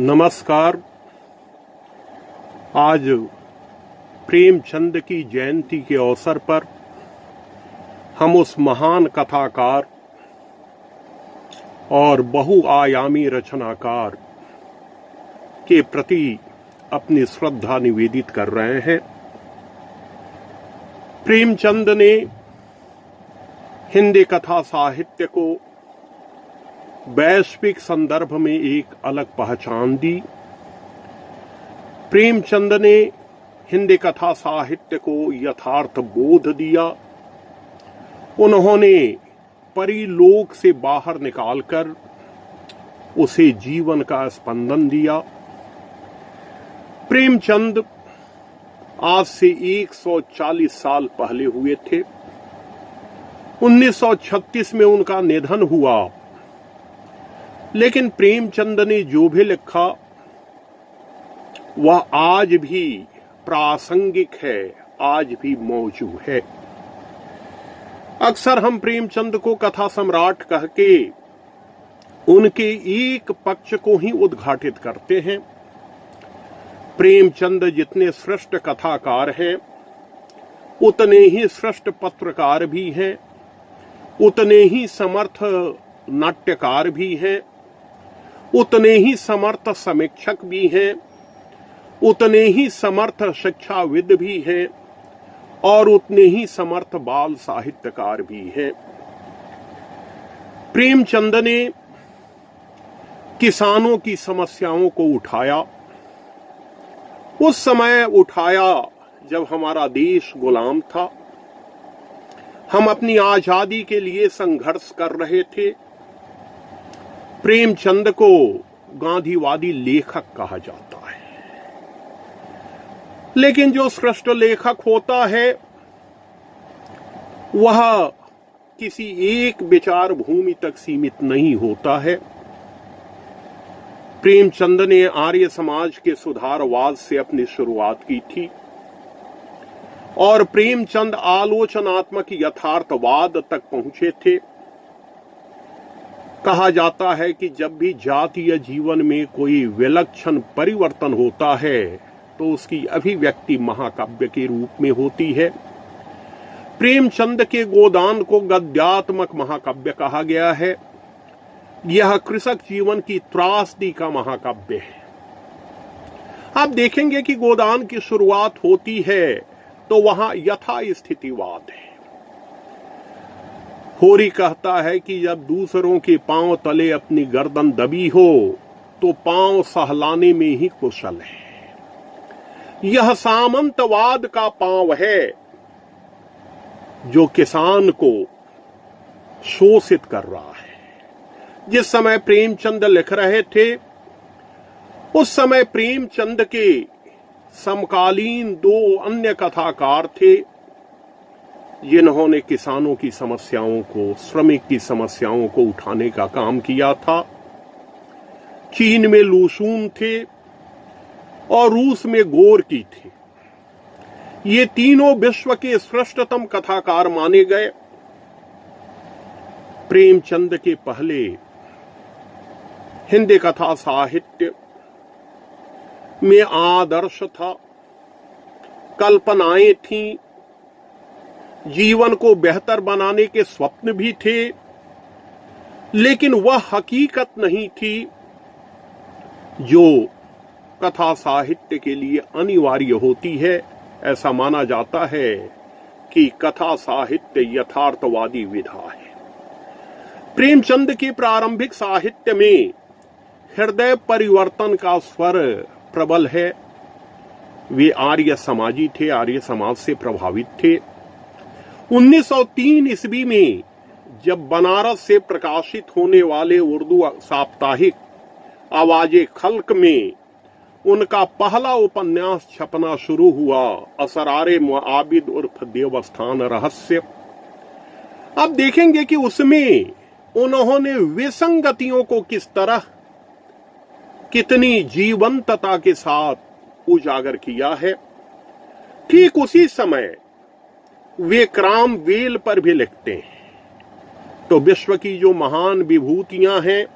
नमस्कार। आज प्रेमचंद की जयंती के अवसर पर हम उस महान कथाकार और बहुआयामी रचनाकार के प्रति अपनी श्रद्धा निवेदित कर रहे हैं। प्रेमचंद ने हिंदी कथा साहित्य को वैश्विक संदर्भ में एक अलग पहचान दी। प्रेमचंद ने हिंदी कथा साहित्य को यथार्थ बोध दिया। उन्होंने परिलोक से बाहर निकालकर उसे जीवन का स्पंदन दिया। प्रेमचंद आज से 140 साल पहले हुए थे। 1936 में उनका निधन हुआ, लेकिन प्रेमचंद ने जो भी लिखा वह आज भी प्रासंगिक है, आज भी मौजूद है। अक्सर हम प्रेमचंद को कथा सम्राट कह के उनके एक पक्ष को ही उद्घाटित करते हैं। प्रेमचंद जितने श्रेष्ठ कथाकार हैं, उतने ही श्रेष्ठ पत्रकार भी हैं, उतने ही समर्थ नाट्यकार भी हैं, उतने ही समर्थ समीक्षक भी हैं, उतने ही समर्थ शिक्षाविद भी हैं और उतने ही समर्थ बाल साहित्यकार भी हैं। प्रेमचंद ने किसानों की समस्याओं को उठाया। उस समय उठाया जब हमारा देश गुलाम था, हम अपनी आजादी के लिए संघर्ष कर रहे थे। प्रेमचंद को गांधीवादी लेखक कहा जाता है, लेकिन जो श्रेष्ठ लेखक होता है वह किसी एक विचार भूमि तक सीमित नहीं होता है। प्रेमचंद ने आर्य समाज के सुधारवाद से अपनी शुरुआत की थी और प्रेमचंद आलोचनात्मक यथार्थवाद तक पहुंचे थे। कहा जाता है कि जब भी जातीय जीवन में कोई विलक्षण परिवर्तन होता है तो उसकी अभिव्यक्ति महाकाव्य के रूप में होती है। प्रेमचंद के गोदान को गद्यात्मक महाकाव्य कहा गया है। यह कृषक जीवन की त्रासदी का महाकाव्य है। आप देखेंगे कि गोदान की शुरुआत होती है तो वहां यथास्थितिवाद है। होरी कहता है कि जब दूसरों के पांव तले अपनी गर्दन दबी हो तो पांव सहलाने में ही कुशल है। यह सामंतवाद का पांव है जो किसान को शोषित कर रहा है। जिस समय प्रेमचंद लिख रहे थे, उस समय प्रेमचंद के समकालीन दो अन्य कथाकार थे जिन्होंने किसानों की समस्याओं को, श्रमिक की समस्याओं को उठाने का काम किया था। चीन में लूसून थे और रूस में गोर्की थे। ये तीनों विश्व के श्रेष्ठतम कथाकार माने गए। प्रेमचंद के पहले हिंदी कथा साहित्य में आदर्श था, कल्पनाएं थीं, जीवन को बेहतर बनाने के स्वप्न भी थे, लेकिन वह हकीकत नहीं थी जो कथा साहित्य के लिए अनिवार्य होती है। ऐसा माना जाता है कि कथा साहित्य यथार्थवादी विधा है। प्रेमचंद के प्रारंभिक साहित्य में हृदय परिवर्तन का स्वर प्रबल है। वे आर्य समाजी थे, आर्य समाज से प्रभावित थे। 1903 ईस्वी में जब बनारस से प्रकाशित होने वाले उर्दू साप्ताहिक आवाज़े खल्क में उनका पहला उपन्यास छपना शुरू हुआ, असरारे मुआबिद उर्फ देवस्थान रहस्य, अब देखेंगे कि उसमें उन्होंने विसंगतियों को किस तरह, कितनी जीवंतता के साथ उजागर किया है। ठीक उसी समय वे क्रामवेल पर भी लिखते हैं। तो विश्व की जो महान विभूतियां हैं,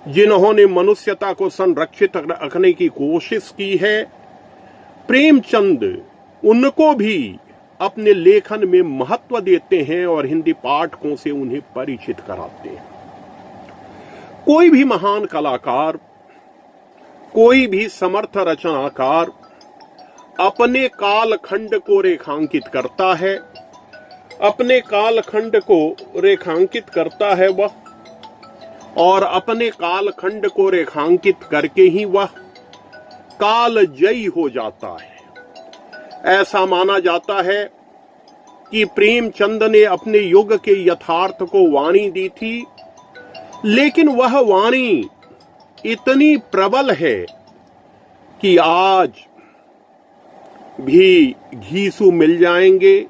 जिन्होंने मनुष्यता को संरक्षित रखने की कोशिश की है, प्रेमचंद उनको भी अपने लेखन में महत्व देते हैं और हिंदी पाठकों से उन्हें परिचित कराते हैं। कोई भी महान कलाकार, कोई भी समर्थ रचनाकार अपने कालखंड को रेखांकित करता है, अपने कालखंड को रेखांकित करता है वह, और अपने कालखंड को रेखांकित करके ही वह कालजयी हो जाता है। ऐसा माना जाता है कि प्रेमचंद ने अपने युग के यथार्थ को वाणी दी थी, लेकिन वह वाणी इतनी प्रबल है कि आज भी घीसू मिल जाएंगे,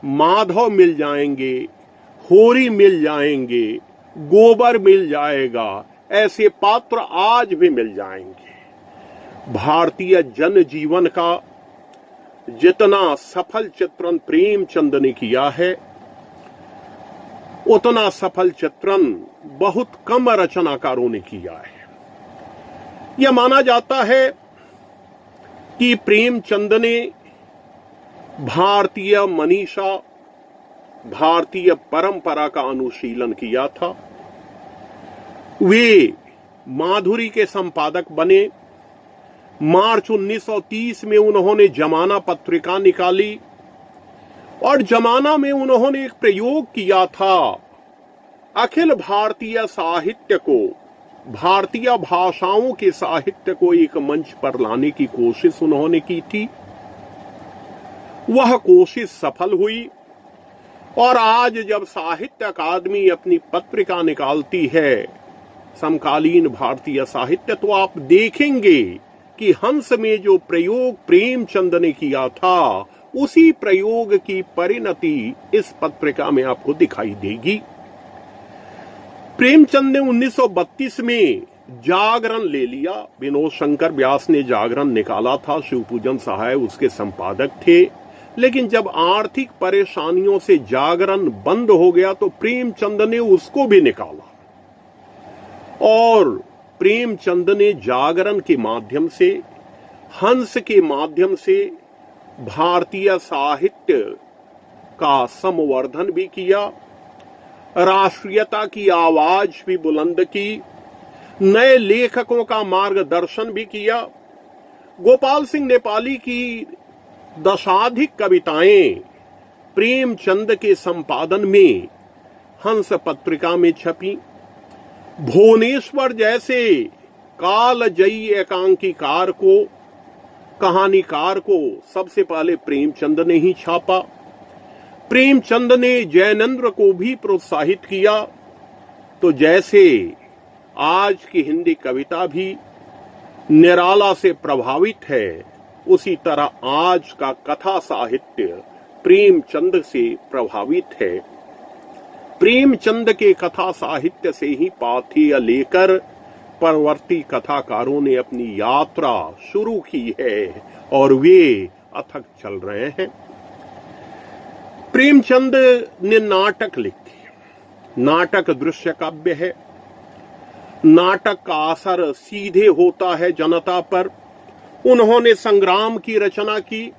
माधव मिल जाएंगे, होरी मिल जाएंगे, गोबर मिल जाएगा, ऐसे पात्र आज भी मिल जाएंगे। भारतीय जनजीवन का जितना सफल चित्रण प्रेमचंद ने किया है, उतना सफल चित्रण बहुत कम रचनाकारों ने किया है। यह माना जाता है कि प्रेमचंद ने भारतीय मनीषा, भारतीय परंपरा का अनुशीलन किया था। वे माधुरी के संपादक बने। मार्च 1930 में उन्होंने जमाना पत्रिका निकाली और जमाना में उन्होंने एक प्रयोग किया था। अखिल भारतीय साहित्य को, भारतीय भाषाओं के साहित्य को एक मंच पर लाने की कोशिश उन्होंने की थी। वह कोशिश सफल हुई और आज जब साहित्य अकादमी अपनी पत्रिका निकालती है, समकालीन भारतीय साहित्य, तो आप देखेंगे कि हंस में जो प्रयोग प्रेमचंद ने किया था, उसी प्रयोग की परिणति इस पत्रिका में आपको दिखाई देगी। प्रेमचंद ने 1932 में जागरण ले लिया। विनोद शंकर व्यास ने जागरण निकाला था, शिवपूजन सहाय उसके संपादक थे। लेकिन जब आर्थिक परेशानियों से जागरण बंद हो गया तो प्रेमचंद ने उसको भी निकाला और प्रेमचंद ने जागरण के माध्यम से, हंस के माध्यम से भारतीय साहित्य का संवर्धन भी किया, राष्ट्रीयता की आवाज भी बुलंद की, नए लेखकों का मार्गदर्शन भी किया। गोपाल सिंह नेपाली की दशाधिक कविताएं प्रेमचंद के संपादन में हंस पत्रिका में छपी। भुवनेश्वर जैसे कालजयी एकांकीकार को, कहानीकार को सबसे पहले प्रेमचंद ने ही छापा। प्रेमचंद ने जैनेंद्र को भी प्रोत्साहित किया। तो जैसे आज की हिंदी कविता भी निराला से प्रभावित है, उसी तरह आज का कथा साहित्य प्रेमचंद से प्रभावित है। प्रेमचंद के कथा साहित्य से ही पाथेय लेकर परवर्ती कथाकारों ने अपनी यात्रा शुरू की है और वे अथक चल रहे हैं। प्रेमचंद ने नाटक लिखे। नाटक दृश्य काव्य है। नाटक का असर सीधे होता है जनता पर। उन्होंने संग्राम की रचना की,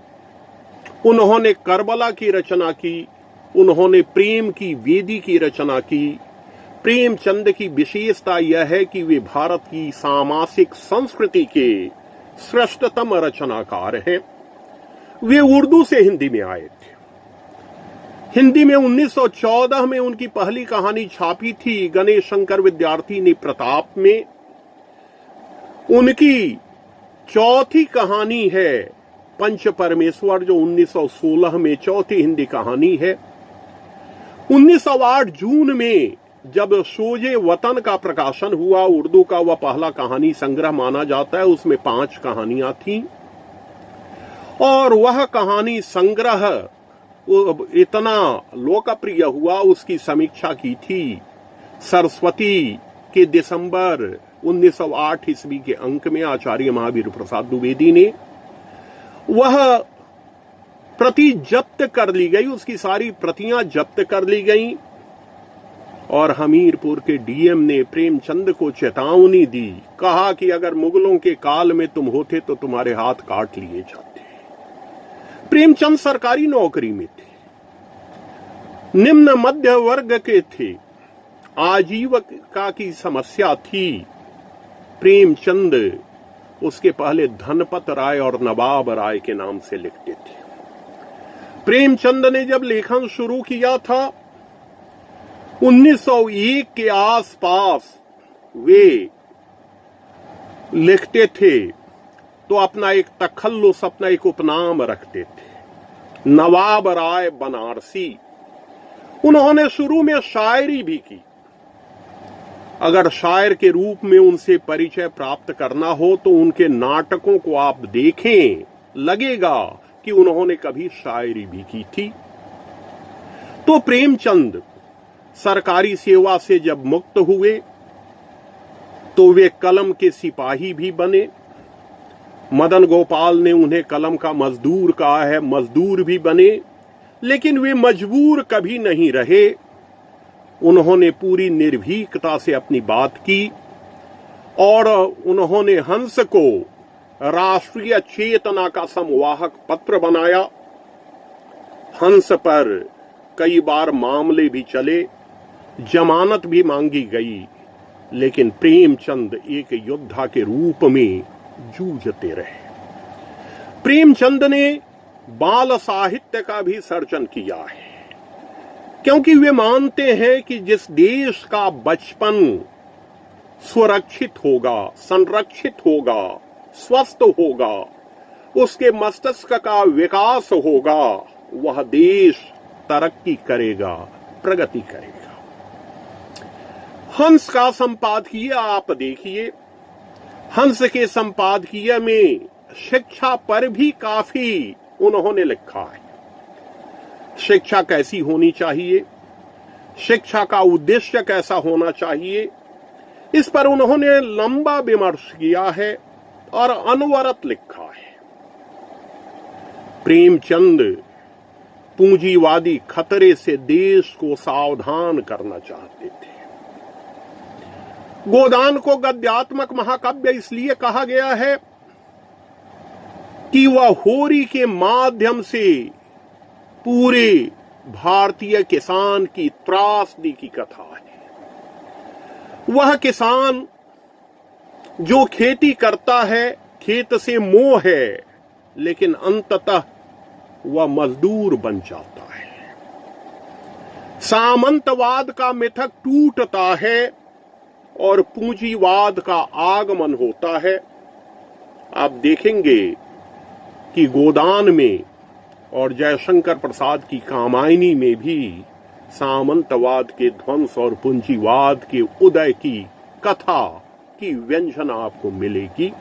उन्होंने करबला की रचना की, उन्होंने प्रेम की वेदी की रचना की। प्रेमचंद की विशेषता यह है कि वे भारत की सामासिक संस्कृति के श्रेष्ठतम रचनाकार हैं। वे उर्दू से हिंदी में आए थे। हिंदी में 1914 में उनकी पहली कहानी छापी थी गणेश शंकर विद्यार्थी ने प्रताप में। उनकी चौथी कहानी है पंच परमेश्वर, जो 1916 में चौथी हिंदी कहानी है। 1908 जून में जब सोजे वतन का प्रकाशन हुआ, उर्दू का वह पहला कहानी संग्रह माना जाता है। उसमें 5 कहानियां थीं और वह कहानी संग्रह इतना लोकप्रिय हुआ, उसकी समीक्षा की थी सरस्वती के दिसंबर 1908 ईस्वी के अंक में आचार्य महावीर प्रसाद द्विवेदी ने। वह प्रति जब्त कर ली गई, उसकी सारी प्रतियां जब्त कर ली गईं और हमीरपुर के डीएम ने प्रेमचंद को चेतावनी दी, कहा कि अगर मुगलों के काल में तुम होते तो तुम्हारे हाथ काट लिए जाते। प्रेमचंद सरकारी नौकरी में थे, निम्न मध्य वर्ग के थे, आजीविका की समस्या थी। प्रेमचंद उसके पहले धनपत राय और नवाब राय के नाम से लिखते थे। प्रेमचंद ने जब लेखन शुरू किया था 1901 के आसपास वे लिखते थे तो अपना एक तखल्लुस, अपना एक उपनाम रखते थे, नवाब राय बनारसी। उन्होंने शुरू में शायरी भी की। अगर शायर के रूप में उनसे परिचय प्राप्त करना हो तो उनके नाटकों को आप देखें, लगेगा कि उन्होंने कभी शायरी भी की थी। तो प्रेमचंद सरकारी सेवा से जब मुक्त हुए तो वे कलम के सिपाही भी बने। मदन गोपाल ने उन्हें कलम का मजदूर कहा है, मजदूर भी बने, लेकिन वे मजबूर कभी नहीं रहे। उन्होंने पूरी निर्भीकता से अपनी बात की और उन्होंने हंस को राष्ट्रीय चेतना का संवाहक पत्र बनाया। हंस पर कई बार मामले भी चले, जमानत भी मांगी गई, लेकिन प्रेमचंद एक योद्धा के रूप में जूझते रहे। प्रेमचंद ने बाल साहित्य का भी सर्जन किया है, क्योंकि वे मानते हैं कि जिस देश का बचपन सुरक्षित होगा, संरक्षित होगा, स्वस्थ होगा, उसके मस्तिष्क का विकास होगा, वह देश तरक्की करेगा, प्रगति करेगा। हंस का संपादकीय आप देखिए, हंस के संपादकीय में शिक्षा पर भी काफी उन्होंने लिखा है। शिक्षा कैसी होनी चाहिए, शिक्षा का उद्देश्य कैसा होना चाहिए, इस पर उन्होंने लंबा विमर्श किया है और अनवरत लिखा है। प्रेमचंद पूंजीवादी खतरे से देश को सावधान करना चाहते थे। गोदान को गद्यात्मक महाकाव्य इसलिए कहा गया है कि वह होरी के माध्यम से पूरे भारतीय किसान की त्रासदी की कथा है। वह किसान जो खेती करता है, खेत से मोह है, लेकिन अंततः वह मजदूर बन जाता है। सामंतवाद का मिथक टूटता है और पूंजीवाद का आगमन होता है। आप देखेंगे कि गोदान में और जयशंकर प्रसाद की कामायनी में भी सामंतवाद के ध्वंस और पूंजीवाद के उदय की कथा की व्यंजना आपको मिलेगी।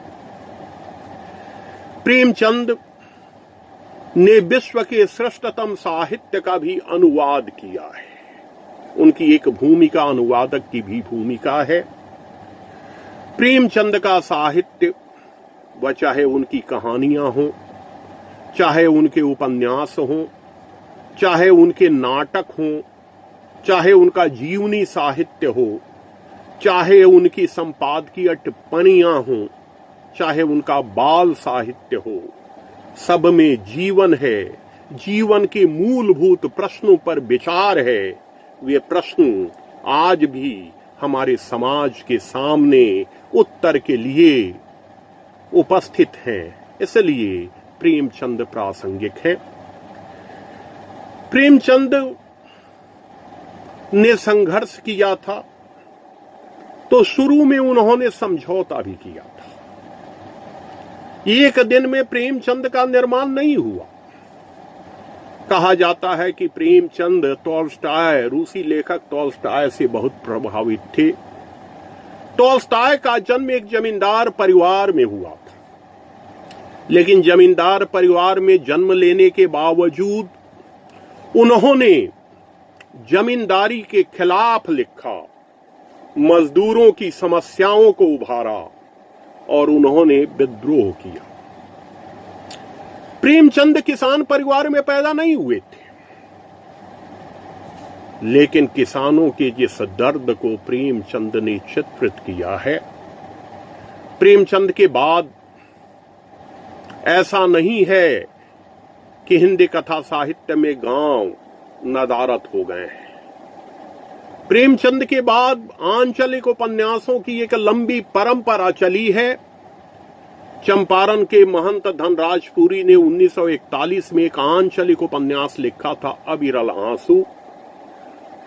प्रेमचंद ने विश्व के श्रेष्ठतम साहित्य का भी अनुवाद किया है। उनकी एक भूमिका अनुवादक की भी भूमिका है। प्रेमचंद का साहित्य, वह चाहे उनकी कहानियां हों, चाहे उनके उपन्यास हों, चाहे उनके नाटक हों, चाहे उनका जीवनी साहित्य हो, चाहे उनकी संपादकीय टिप्पणियां हों, चाहे उनका बाल साहित्य हो, सब में जीवन है, जीवन के मूलभूत प्रश्नों पर विचार है। वे प्रश्न आज भी हमारे समाज के सामने उत्तर के लिए उपस्थित हैं। इसलिए प्रेमचंद प्रासंगिक है। प्रेमचंद ने संघर्ष किया था तो शुरू में उन्होंने समझौता भी किया था। एक दिन में प्रेमचंद का निर्माण नहीं हुआ। कहा जाता है कि प्रेमचंद टॉल्स्टॉय, रूसी लेखक टॉल्स्टॉय से बहुत प्रभावित थे। टॉल्स्टॉय का जन्म एक जमींदार परिवार में हुआ था, लेकिन जमींदार परिवार में जन्म लेने के बावजूद उन्होंने जमींदारी के खिलाफ लिखा, मजदूरों की समस्याओं को उभारा और उन्होंने विद्रोह किया। प्रेमचंद किसान परिवार में पैदा नहीं हुए थे। लेकिन किसानों के जिस दर्द को प्रेमचंद ने चित्रित किया है, प्रेमचंद के बाद ऐसा नहीं है कि हिंदी कथा साहित्य में गांव नदारत हो गए हैं। प्रेमचंद के बाद आंचलिक उपन्यासों की एक लंबी परंपरा चली है। चंपारण के महंत धनराजपुरी ने 1941 में एक आंचलिक उपन्यास लिखा था, अविरल आंसू।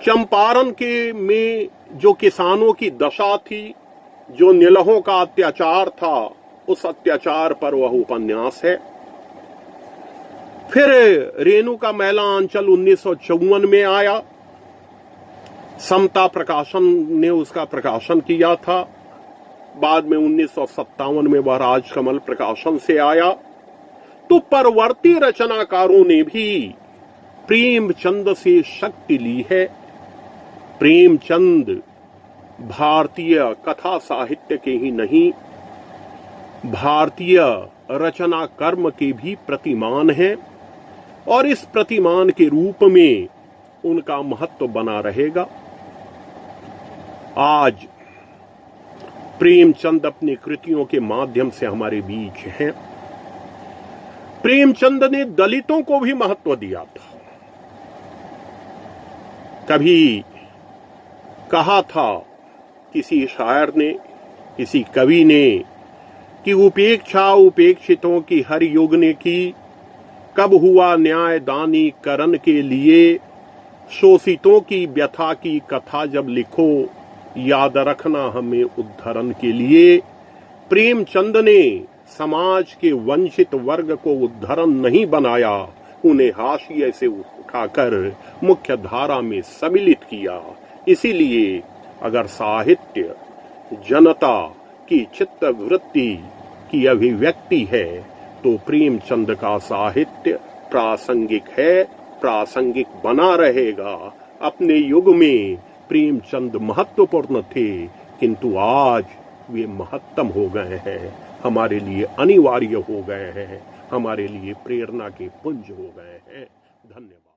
चंपारण के में जो किसानों की दशा थी, जो निलहों का अत्याचार था, उस अत्याचार पर वह उपन्यास है। फिर रेणु का मैला आंचल 1954 में आया, समता प्रकाशन ने उसका प्रकाशन किया था। बाद में 1957 में वह राजकमल प्रकाशन से आया। तो परवर्ती रचनाकारों ने भी प्रेमचंद से शक्ति ली है। प्रेमचंद भारतीय कथा साहित्य के ही नहीं, भारतीय रचना कर्म के भी प्रतिमान हैं और इस प्रतिमान के रूप में उनका महत्व बना रहेगा। आज प्रेमचंद अपनी कृतियों के माध्यम से हमारे बीच हैं। प्रेमचंद ने दलितों को भी महत्व दिया था। कभी कहा था किसी शायर ने, किसी कवि ने कि उपेक्षा उपेक्षितों की हर युग ने की, कब हुआ न्याय दानी करण के लिए, शोषितों की व्यथा की कथा जब लिखो, याद रखना हमें उद्धरण के लिए। प्रेमचंद ने समाज के वंचित वर्ग को उद्धरण नहीं बनाया, उन्हें हाशिए से उठाकर मुख्य धारा में सम्मिलित किया। इसीलिए अगर साहित्य जनता की चित्तवृत्ति की अभिव्यक्ति है तो प्रेमचंद का साहित्य प्रासंगिक है, प्रासंगिक बना रहेगा। अपने युग में प्रेमचंद महत्वपूर्ण थे, किंतु आज वे महत्तम हो गए हैं, हमारे लिए अनिवार्य हो गए हैं, हमारे लिए प्रेरणा के पुंज हो गए हैं। धन्यवाद।